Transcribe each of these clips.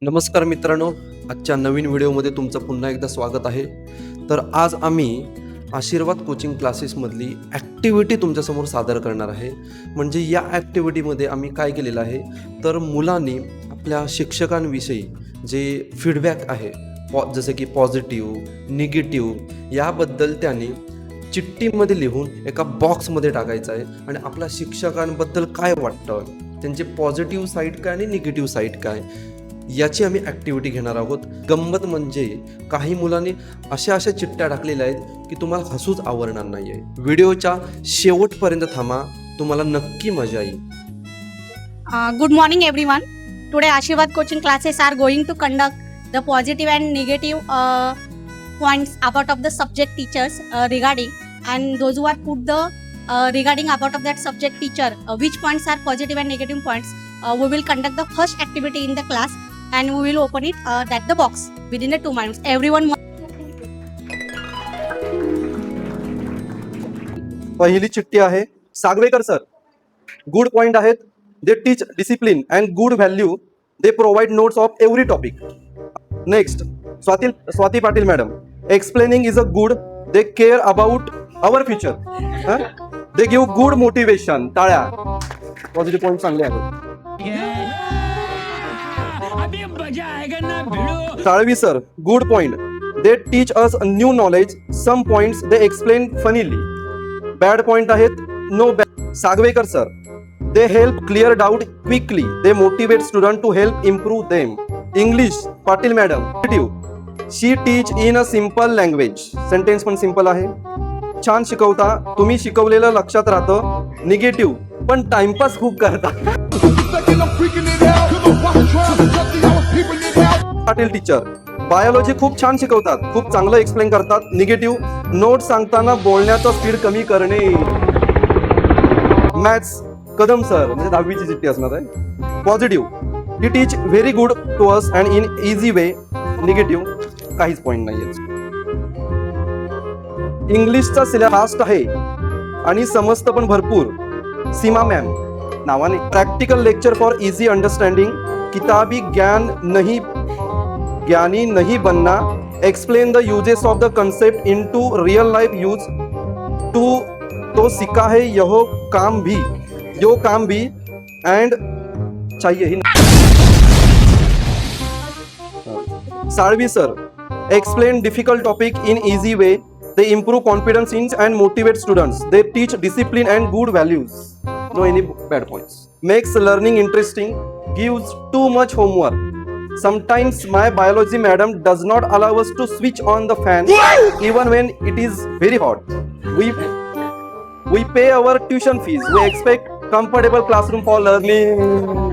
नमस्कार मित्रांनो, आजच्या नवीन व्हिडिओमध्ये तुमचं पुन्हा एकदा स्वागत आहे. तर आज आम्ही आशीर्वाद कोचिंग क्लासेसमधली ॲक्टिव्हिटी तुमच्यासमोर सादर करणार आहे. म्हणजे या ॲक्टिव्हिटीमध्ये आम्ही काय केलेलं आहे, तर मुलांनी आपल्या शिक्षकांविषयी जे फीडबॅक आहे, जसे की पॉझिटिव्ह, निगेटिव्ह, याबद्दल त्यांनी चिठ्ठीमध्ये लिहून एका बॉक्समध्ये टाकायचं आहे आणि आपल्या शिक्षकांबद्दल काय वाटतं, त्यांचे पॉझिटिव्ह साईड काय आणि निगेटिव्ह साईड काय, याची आम्ही ॲक्टिव्हिटी घेणार आहोत. गंमत म्हणजे काही मुलांनी अशा चिठ्ठ्या टाकलेल्या आहेत की तुम्हाला हसूच आवरणार नाही आहे. व्हिडिओच्या शेवटपर्यंत थांबा, तुम्हाला नक्की मजा येईल. Good morning everyone. Today Ashirwad coaching classes are going to conduct the positive and negative points about of the subject teachers regarding, and those who are put the regarding about of that subject teacher which points are positive and negative points, we will conduct the first activity in the class and we will open it that the box within the 2 minutes. Everyone पहिली चिठ्ठी आहे. Sagvekar sir, good point आहेत. They teach discipline and good value. They provide notes of every topic. Next, Swati Patil madam, explaining is a good. They care about our future. They give good motivation. टाळ्या. Positive point चांगले आहेत. Salvi sir, good point. They teach us new knowledge. Some points they explain funnily. Bad point आहेत. No bad. Sagvekar sir, they help clear doubt quickly. They motivate student to help improve them. English, Patil madam, she teach in a simple language. Sentence पण simple आहे. छान शिकवता, तुम्ही शिकवलेलं लक्षात राहतं. Negative, पण टाइमपास खूप करता. पाटील टीचर, बायोलॉजी खूप छान शिकवतात, खूप चांगलं एक्सप्लेन करतात. निगेटिव्ह, नोट सांगताना बोलण्याचा स्पीड कमी करणे. मॅथ्स, कदम सर, म्हणजे 10वीची चिठ्ठी असणार आहे. Positive, he teach very good to us and in easy way. Negative, काहीच पॉइंट नाहीये. इंग्लिशचा सिलेबस फास्ट आहे आणि समजतं पण भरपूर. सीमा मॅम नावाने. Practical lecture for easy understanding. किताबी ज्ञानी नहीं बनना. Explain the uses of the concept in to real life use. तो सीखा है यो काम भी एंड चाहिए ही. Salvi sir, explain difficult topic in easy way. They improve confidence in and motivate students. They teach discipline and good values. No any bad points. Makes learning interesting. Gives too much homework. Sometimes my biology madam does not allow us to switch on the fan even when it is very hot. We pay our tuition fees. We expect comfortable classroom for learning.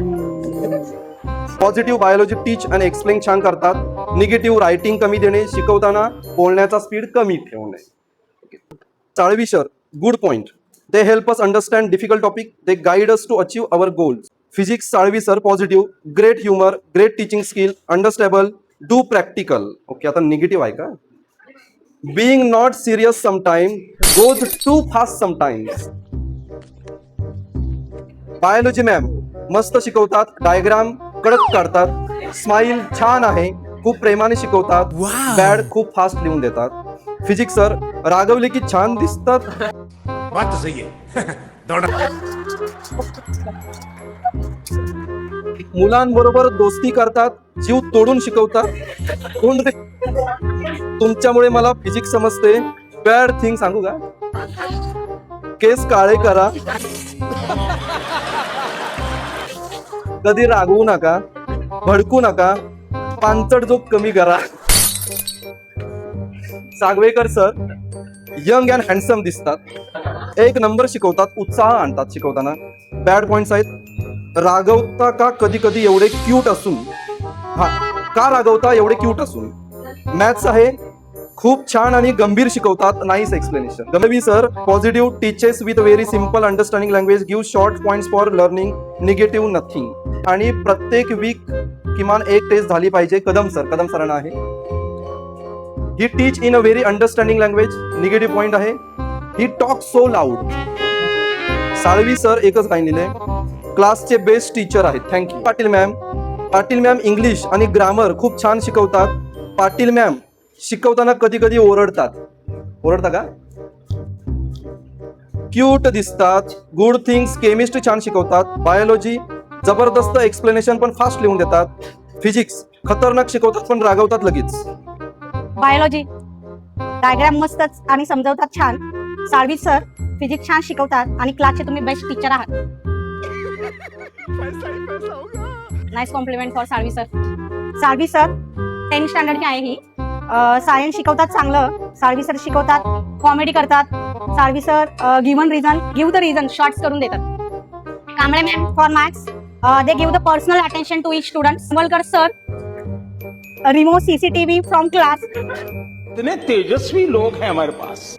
Positive, biology teach आणि explain छान करतात. Negative, writing कमी देणे, शिकवताना बोलण्याचा speed कमी ठेवणे. Salvi sir, good point. They help us understand difficult topic. They guide us to achieve our goals. Physics, Salvi sir, positive, great humour, great teaching skill, understandable, do practical. Okay, आता negative आहे का? Being not serious sometime, goes too fast sometimes. Biology ma'am मस्त शिकवतात, diagram कडक काढतात. Smile छान आहे, खूप प्रेमाने शिकवतात. बॅड, खूप फास्ट लिहून देतात. फिजिक्स सर, रागवले की छान दिसतात. बात तो सही है. मुलांबरोबर दोस्ती करतात, जीव तोडून शिकवतात. तुमच्यामुळे मला फिजिक्स समजते. बॅड थिंग सांगू का? केस काळे करा. कधी रागवू नका, भडकू नका. पांचट जोक कमी करा. Sagvekar sir, young and handsome दिसतात. एक नंबर शिकवतात, उत्साह आणतात शिकवताना. बॅड पॉइंट्स आहेत. रागवता का कधी कधी एवढे क्यूट असून. का रागवता एवढे क्यूट असून. मॅथ्स आहे, खूप छान आणि गंभीर शिकवतात. Nice explanation. Ganvi sir, positive, teaches with very simple understanding language. Give short points for learning. Negative, nothing. आणि प्रत्येक वीक किमान एक टेस्ट झाली पाहिजे. कदम सरांना आहे. He teach in a very understanding language. Negative point आहे. He talk so loud. Salvi sir एकच लाईन लिहिले, क्लासचे बेस्ट टीचर आहेत. Thank you. Patil ma'am, Patil ma'am English आणि ग्रामर खूप छान शिकवतात. पाटील मॅम शिकवताना कधी कधी ओरडता का? क्यूट दिसतात. गुड थिंग्स केमिस्ट्री छान शिकवतात. बायोलॉजी जबरदस्त एक्सप्लेनेशन पण फास्ट लिहून देतात. फिजिक्स खतरनाक शिकवतात पण रागवतात लगेच. बायोलॉजी डायग्राम मस्तच आणि समजवतात छान. साळवी सर फिजिक्स छान शिकवतात आणि क्लासचे तुम्ही बेस्ट टीचर आहात. Nice compliment for Salvi sir. Salvi sir 10th स्टँडर्डची आहे ही. सायन्स शिकवतात चांगलं. साळवी सर शिकवतात, कॉमेडी करतात. Salvi sir give the reason shorts करून देतात. Kamble ma'am for maths they give the personal attention to each student. Samalkar sir remove CCTV from class. इतने तेजस्वी लोग हैं हमारे पास.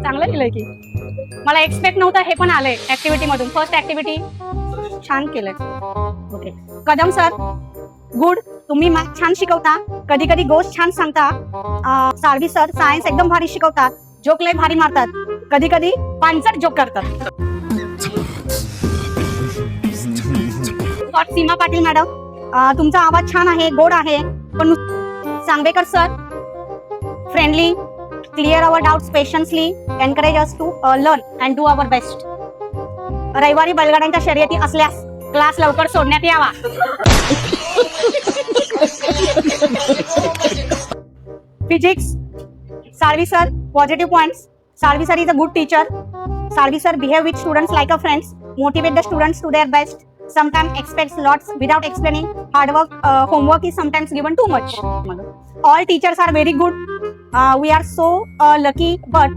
चांगलं लिहिलंय की. मला एक्सपेक्ट नव्हतं हे पण आलंय ऍक्टिव्हिटी मधून. फर्स्ट ऍक्टिव्हिटी छान केलंय. ओके. Kadam sir good. तुम्ही मॅथ छान शिकवता, कधी कधी गोष्ट छान सांगता. साळवी सर सायन्स एकदम भारी शिकवतात, जोक लय भारी मारतात, कधी कधी पांचट जोक करतात. सीमा पाटील मॅडम तुमचा आवाज छान आहे, गोड आहे. पण Sangvekar sir friendly, clear our doubts patiently, encourage us to learn and do our best. रविवारी बैलगाड्यांच्या शर्यती असल्यास क्लास लवकर सोडण्यात यावा. Physics Salvi sir positive points. Salvi sir is a good teacher. Salvi sir behave with students like a friends, motivate the students to their best, sometimes expects lots without explaining. Hard work, homework is sometimes given too much. All teachers are very good. We are so lucky, but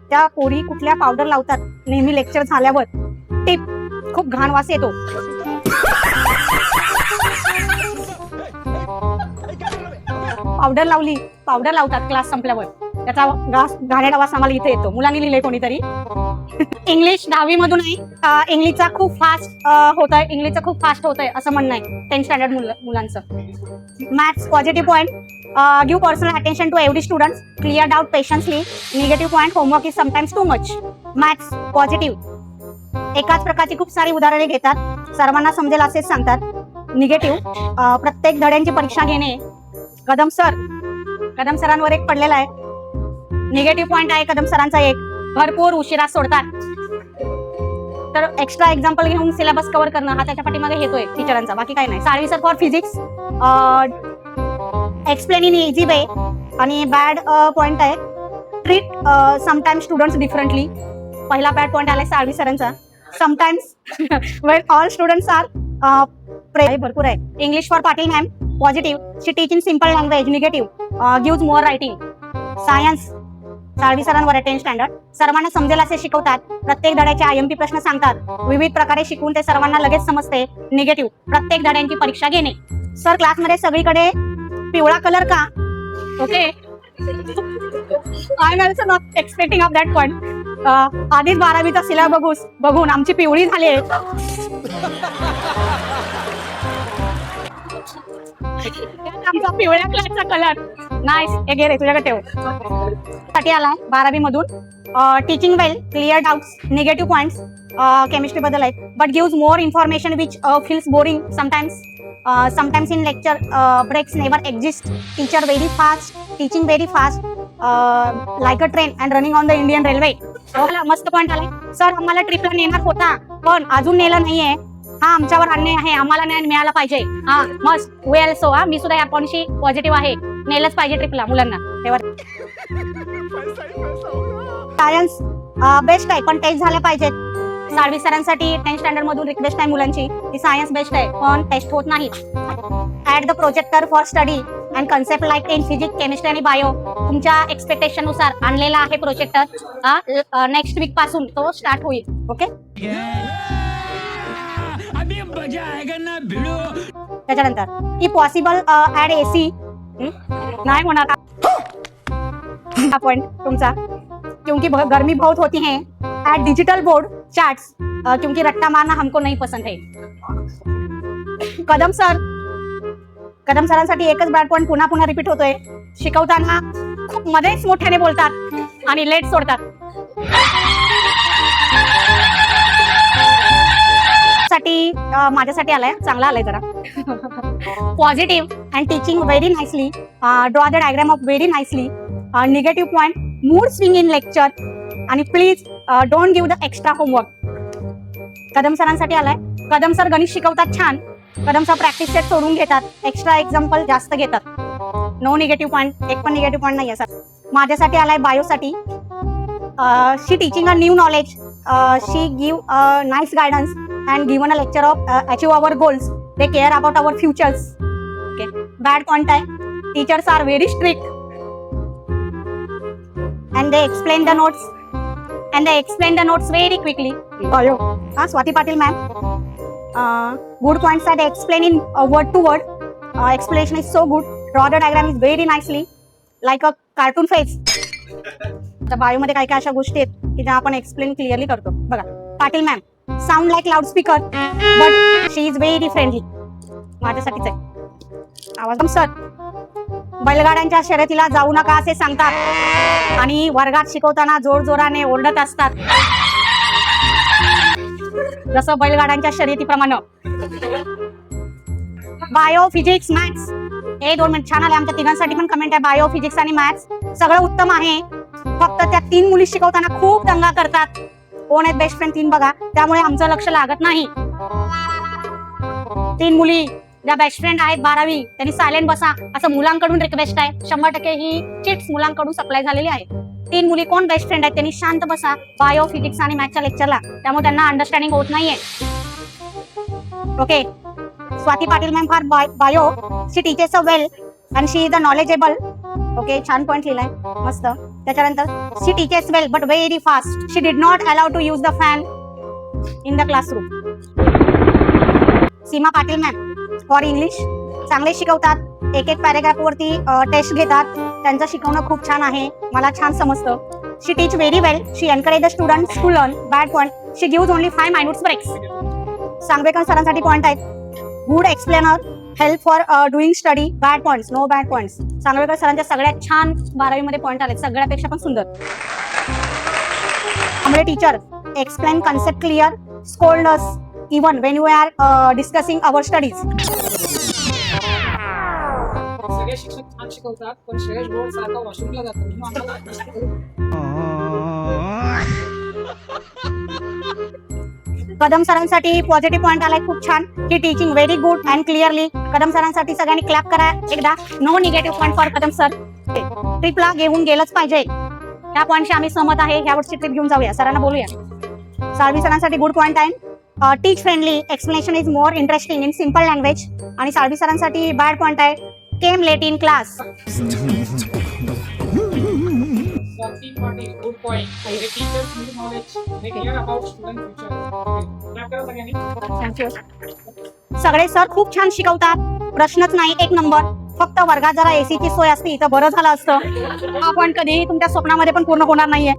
त्या पोरी कुठल्या powder लावतात नेहमी lecture झाल्यावर. Tip खूप घाण वास येतो. पावडर लावतात क्लास संपल्यावर, त्याचा घाणेरडा वास आम्हाला इथे येतो. मुलांनी लिहिलंय कोणीतरी. इंग्लिश 10वी मधून आहे. इंग्लिशचा खूप फास्ट होत आहे असं म्हणणं आहे 10th स्टँडर्ड मुलांचं. Maths positive point give personal attention to every student, clear doubt patiently. Negative point homework is sometimes too much. Maths positive एकाच प्रकारची खूप सारी उदाहरणे घेतात, सर्वांना समजेल असेच सांगतात. निगेटिव्ह प्रत्येक धड्यांची परीक्षा घेणे. कदम सरांवर एक पडलेला आहे. निगेटिव्ह पॉईंट आहे कदम सरांचा एक, भरपूर उशिरा सोडतात. तर एक्स्ट्रा एक्झाम्पल घेऊन सिलेबस कव्हर करणं हा त्याच्या पाठीमागे हेतोय टीचरांचा, बाकी काही नाही. Salvi sir for physics explain in easy way. आणि बॅड पॉईंट आहे ट्रीट समटाइम्स स्टुडंट्स डिफरंटली. पहिला बॅड पॉईंट आलाय साळवी सरांचा. Sometimes when all students are भरपूर आहे. English for Patil ma'am positive, she teach in simple language. Negative gives more writing. Science Salvi सरांवर आहे 10th standard. सर्वांना समजेल असे शिकवतात, प्रत्येक धड्याचे IMP प्रश्न सांगतात, विविध प्रकारे शिकवून ते सर्वांना लगेच समजते. निगेटिव्ह प्रत्येक धड्यांची परीक्षा घेणे. सर क्लासमध्ये सगळीकडे पिवळा कलर का? Okay, I am also not expecting of that point. आधीच 12वीचा सिलेबस बघून आमची पिवळी झाली आहे. आमचा पिवळ्या क्लासचा कलर नाईस. हे घे रे तुझ्याकडे ठेव. साठी आलाय 12वी मधून. Teaching well, clear doubts. Negative points chemistry बद्दल आहेत, but gives more information which feels boring sometimes in lecture breaks never exist. Teacher very fast, teaching very fast like a train and running on the Indian railway. मस्त point आलाय. Sir आम्हाला ट्रिपला नेणार होता पण अजून नेलं नाहीये, हा आमच्यावर अन्याय आहे, आम्हाला न्याय मिळाला पाहिजे. हा मस्त वेल सो. मी सुद्धा या पॉईंटशी पॉझिटिव्ह आहे. नेलंच पाहिजे ट्रिपला मुलांना. सायन्स बेस्ट आहे पण टेस्ट झाल्या पाहिजेत. साळवी सरांसाठी 10th स्टँडर्ड मधून रिक्वेस्ट आहे मुलांची की सायन्स बेस्ट आहे पण टेस्ट होत नाही. Add the projector for study and concept like in physics, chemistry आणि बायो. तुमच्या एक्सपेक्टेशन नुसार आणलेला आहे प्रोजेक्टर. नेक्स्ट वीक पासून तो स्टार्ट होईल. ओके, त्याच्यानंतर ई पॉसिबल ऍड AC. नाही होणार हा पॉइंट तुमचा, क्योंकि गर्मी बहुत होती है. एट डिजिटल बोर्ड चार्ट्स क्योंकि रट्टा मारना हमको नहीं पसंद है. कदम सरांसाठी एकच बॅड पॉइंट पुन्हा पुन्हा रिपीट होतोय. शिकवताना खूप मध्येच मोठ्याने बोलतात आणि लेट सोडतात. माझ्यासाठी माझ्यासाठी आलाय, चांगला आलाय जरा. Positive and teaching very nicely, draw the diagram of very nicely, negative point mood swing in lecture, आणि please don't give the extra homework. Kadam सरांसाठी आलाय. कदम सर गणित शिकवतात छान. कदम सर प्रॅक्टिस सेट सोडून घेतात, एक्स्ट्रा एक्झाम्पल जास्त घेतात. नो निगेटिव्ह पॉइंट, एक पण निगेटिव्ह पॉइंट नाही आहे सर. माझ्यासाठी आलाय बायोसाठी. She teaching a new knowledge, she give nice guidance and given a lecture of achieve our goals, they care about our futures. Okay. Bad point आहे, teachers are very strict and they explain the notes very quickly. Bio. Swati Patil ma'am. Good points are they explain in word to word. Explanation is so good. Draw the diagram is very nicely like a cartoon face. तर bio मध्ये काय काय अशा गोष्टी आहेत की ज्या आपण एक्सप्लेन क्लिअरली करतो. बघा, Patil ma'am sound like loud speaker but she is very friendly. माझ्यासाठीच आहे. आवाज सर बैलगाड्यांच्या शर्यतीला जाऊ नका असे सांगतात आणि वर्गात शिकवताना जोरजोराने ओरडत असतात, जसं बैलगाड्यांच्या शर्यतीप्रमाणे. बायो, फिजिक्स, मॅथ्स हे 2 मिनिट छान आले. आमच्या तिघांसाठी पण कमेंट आहे. बायो, फिजिक्स आणि मॅथ्स सगळं उत्तम आहे, फक्त त्या 3 मुली शिकवताना खूप दंगा करतात. कोण आहेत बेस्ट फ्रेंड 3 बघा, त्यामुळे आमचं लक्ष लागत नाही. 3 मुली ज्या बेस्ट फ्रेंड आहेत 12वी, त्यांनी सायलेंट बसा असं मुलांकडून रिक्वेस्ट आहे. 100% ही चिट्स मुलांकडून सप्लाय झालेली आहे. 3 मुली कोण बेस्ट फ्रेंड आहेत त्यांनी शांत बसा बायो, फिजिक्स आणि मॅथच्या लेक्चरला, त्यामुळे त्यांना अंडरस्टँडिंग होत नाहीये. Okay. Swati Patil ma'am for bio, she teaches a well and she is a knowledgeable. Okay, छान पॉइंट लिहिलाय, मस्त. त्याच्यानंतर she teaches well but very fast, she did not allow to use the fan in the classroom. Seema Patil ma'am for English, चांगले शिकवतात, एक paragraph वरती taste घेतात, त्यांचं शिकवणं खूप छान आहे, मला छान समजतं. She teach very well, she encourage the students to learn. Bad point, she gives only 5 minutes breaks. Sangvekar सरांसाठी पॉइंट आहेत. Good explainer, help for doing study. Bad points, no bad points. Sangvekar सरांच्या सगळ्यात छान 12वी मध्ये पॉइंट आले, सगळ्यापेक्षा पण सुंदर. Amre teacher explain concept clear, scold us even when we are discussing our studies. सगळे शिक्षक छान शिकवतात, पण श्रेयस बोर्ड सारखा वॉशरूमला जातो. कदम सरांसाठी पॉझिटिव्ह पॉइंट आलाय, खूप छान. He teaching very good and clearly. Kadam सरांसाठी सगळ्यांनी क्लॅप करा एकदा. No negative point for Kadam sir. ट्रिपला घेऊन गेलंच पाहिजे, त्या पॉइंटशी आम्ही सहमत आहे. ह्या वर्षी ट्रिप घेऊन जाऊया, सरांना बोलूया. साळवी सरांसाठी गुड पॉइंट आहे. Teach friendly, explanation is more interesting in simple language. आणि साळवी सरांसाठी बॅड पॉइंट आहे. Came late in class. Swati Patil good point, they teach new knowledge, they care about student future. Clap करा सगळ्यांनी. थँक्यू. सगळे सर खूप छान शिकवतात, प्रश्नच नाही, 1 नंबर. फक्त वर्गात जरा एसीची सोय असती तर बरं झालं असतं. हा पॉइंट कधीही तुमच्या स्वप्नामध्ये पण पूर्ण होणार नाहीये.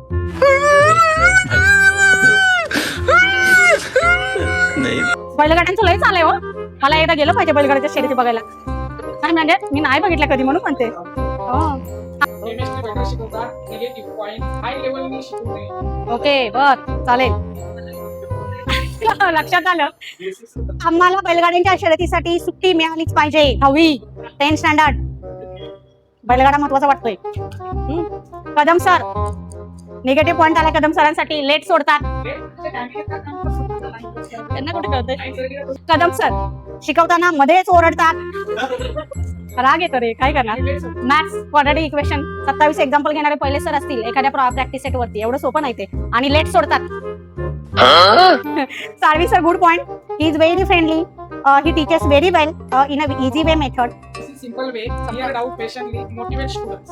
बैलगाड्यांचं लय चालय हो, मला एकदा गेलं पाहिजे बैलगाड्याच्या शर्यती बघायला. काय म्हणजे मी नाही बघितलं कधी म्हणून म्हणते. केमिस्ट्री बेटर शिकवतात, निगेटिव्ह पॉइंट हाय लेवलनी शिकवू नये. ओके, बर, चालेल. लक्षात आलं. आम्हाला बैलगाड्यांच्या शर्यतीसाठी सुट्टी मिळालीच पाहिजे. 10वी 10th स्टँडर्ड बैलगाडा महत्वाचा वाटतोय. कदम सर निगेटिव्ह पॉइंट आला कदम सरांसाठी, लेट सोडतात. त्यांना कुठे कळतंय. कदम सर शिकवताना मध्येच ओरडतात, राग येतो रे, काय करणार. मॅथ्स क्वाड्रॅटिक इक्वेशन 27 एक्झाम्पल घेणारे पहिले सर असतील एखाद्या प्रॅक्टिस सेट वरती, एवढं सोपं नाही ते, आणि लेट सोडतात. Salvi sir good point, he is very friendly, he teachers very well in a easy way method. Simple way, clear doubt patiently, motivate students.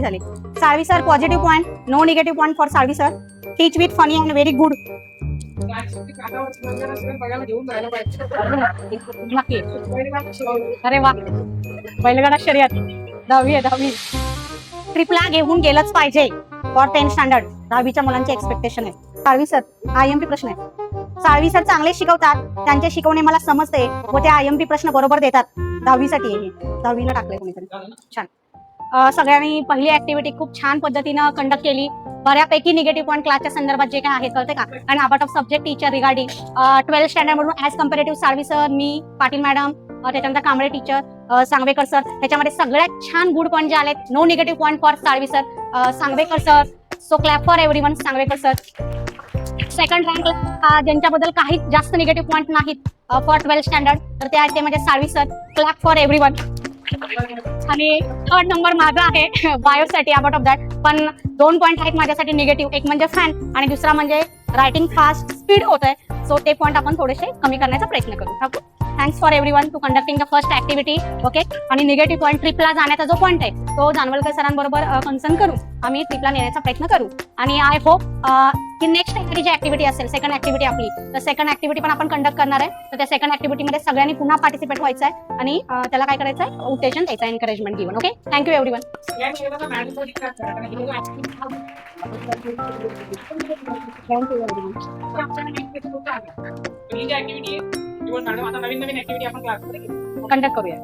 झाली. Salvi sir positive point, no negative point for Salvi sir. Teach with funny and very good. बघायला घेऊन जायला पाहिजे. नक्की. अरे वा, बैलगाडा शर्यत 10वी आहे, 10वी. ट्रिपला घेऊन गेलंच पाहिजे फॉर 10th स्टँडर्ड. 10वीच्या मुलांची एक्सपेक्टेशन आहे. साळवी सर IMP प्रश्न आहे. साळवी सर चांगले शिकवतात, त्यांचे शिकवणे मला समजते व ते IMP प्रश्न बरोबर देतात. 10वीसाठी आहे, 10वीला टाकले कोणीतरी. छान. सगळ्यांनी पहिली ऍक्टिव्हिटी खूप छान पद्धतीनं कंडक्ट केली. बऱ्यापैकी निगेटिव्ह पॉईंट क्लासच्या संदर्भात जे काय आहे कळते का. आणि about of subject teacher regarding 12th standard म्हणून ॲज कम्पेरेटिव्ह सर्व्हिसर मी पाटील मॅडम, त्याच्यानंतर कांबळे टीचर, सांगवेकर सर, त्याच्यामध्ये सगळ्यात छान गुड पॉईंट जे आले. नो निगेटिव्ह पॉईंट फॉर सर्व्हिसर Sangvekar sir. So clap for everyone Sangvekar sir. Second rank ज्यांच्याबद्दल काही जास्त निगेटिव्ह पॉईंट नाहीत फॉर 12th स्टँडर्ड तर ते आहेत ते म्हणजे सर्व्हिसर. Clap for everyone. आणि थर्ड नंबर माझा आहे बायोसाठी अबाउट ऑफ दॅट. पण 2 पॉईंट आहेत माझ्यासाठी निगेटिव्ह. एक म्हणजे फॅन आणि दुसरा म्हणजे रायटिंग फास्ट स्पीड होत आहे. सो ते पॉईंट आपण थोडेसे कमी करण्याचा प्रयत्न करू. Thanks for everyone to conducting the first activity. Okay. आणि निगेटिव्ह पॉईंट ट्रिपला जाण्याचा जो पॉईंट आहे तो जानवलकर सरांबरोबर कन्सर्न करू. आम्ही ट्रिपला नेण्याचा प्रयत्न करू. आणि आय होप की नेक्स्ट जी ऍक्टिव्हिटी असेल सेकंड ऍक्टिव्हिटी आपली तर सेकंड ऍक्टिव्हिटी पण आपण कंडक्ट करणार आहे. तर त्या सेकंड ऍक्टिव्हिटीमध्ये सगळ्यांनी पुन्हा पार्टिसिपेट व्हायचं आहे आणि त्याला काय करायचं आहे उत्तेजन द्यायचं आहे, encouragement given. Okay. Thank you everyone. सगळ्यांनी वेळेला mandatory class करा, कारण हे थँक्यू एव्हरीवन. ही जी ऍक्टिव्हिटी आहे किंवा मॅडम आता नवीन ऍक्टिव्हिटी आपण क्लास कंडक्ट करूया.